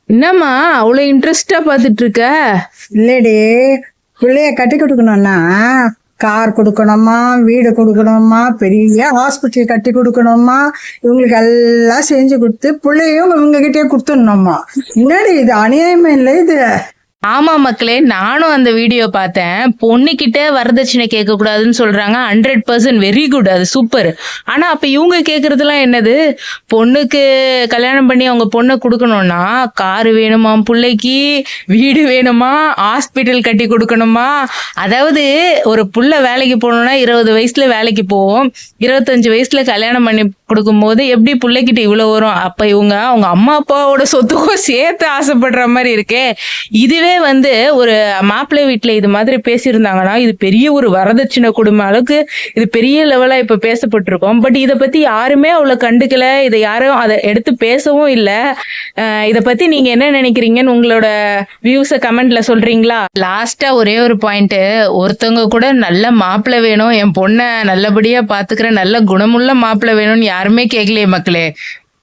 என்னம்மா அவ்வளவு இன்ட்ரெஸ்டா பாத்துட்டு இருக்க? இல்லடி, பிள்ளைய கட்டி கொடுக்கணும்னா கார் கொடுக்கணுமா, வீடு கொடுக்கணுமா, பெரிய ஹாஸ்பிட்டல் கட்டி கொடுக்கணுமா, இவங்களுக்கு எல்லாம் செஞ்சு கொடுத்து பிள்ளையும் இவங்க கிட்டே கொடுத்துடணுமா? என்னடி இது அநியாயமே இல்லை இது? ஆமா மக்களே, நானும் அந்த வீடியோ பார்த்தேன். பொண்ணுகிட்ட வரதட்சணை கேட்க கூடாதுன்னு சொல்றாங்க. 100% வெரி குட், அது சூப்பர். ஆனா அப்ப இவங்க கேக்குறதுலாம் என்னது? பொண்ணுக்கு கல்யாணம் பண்ணி அவங்க பொண்ணை கொடுக்கணும்னா காரு வேணுமா, பிள்ளைக்கு வீடு வேணுமா, ஹாஸ்பிட்டல் கட்டி கொடுக்கணுமா? அதாவது ஒரு புள்ள வேலைக்கு போகணும்னா 20 வயசுல வேலைக்கு போவோம், 25 வயசுல கல்யாணம் பண்ணி கொடுக்கும்போது எப்படி பிள்ளைகிட்ட இவ்வளவு வரும்? அப்ப இவங்க அவங்க அம்மா அப்பாவோட சொத்துக்கும் சேர்த்து ஆசைப்படுற மாதிரி இருக்கே. இதுவே வந்து ஒரு மாப்பிள்ளை வீட்டுல இது மாதிரி பேசியிருந்தாங்கன்னா இது பெரிய ஒரு வரதட்சணை குடும்ப அளவுக்கு இது பெரிய லெவலா இப்ப பேசப்பட்டிருக்கோம். பட் இதை பத்தி யாருமே அவ்வளவு கண்டுக்கல, இதை யாரும் அதை எடுத்து பேசவும் இல்லை. இதை பத்தி நீங்க என்ன நினைக்கிறீங்கன்னு உங்களோட வியூஸை கமெண்ட்ல சொல்றீங்களா? லாஸ்டா ஒரே ஒரு பாயிண்ட், ஒருத்தவங்க கூட நல்ல மாப்பிள்ளை வேணும், என் பொண்ணை நல்லபடியா பாத்துக்கிற நல்ல குணமுள்ள மாப்பிள்ளை வேணும்னு யாருமே கேட்கலையே மக்களே.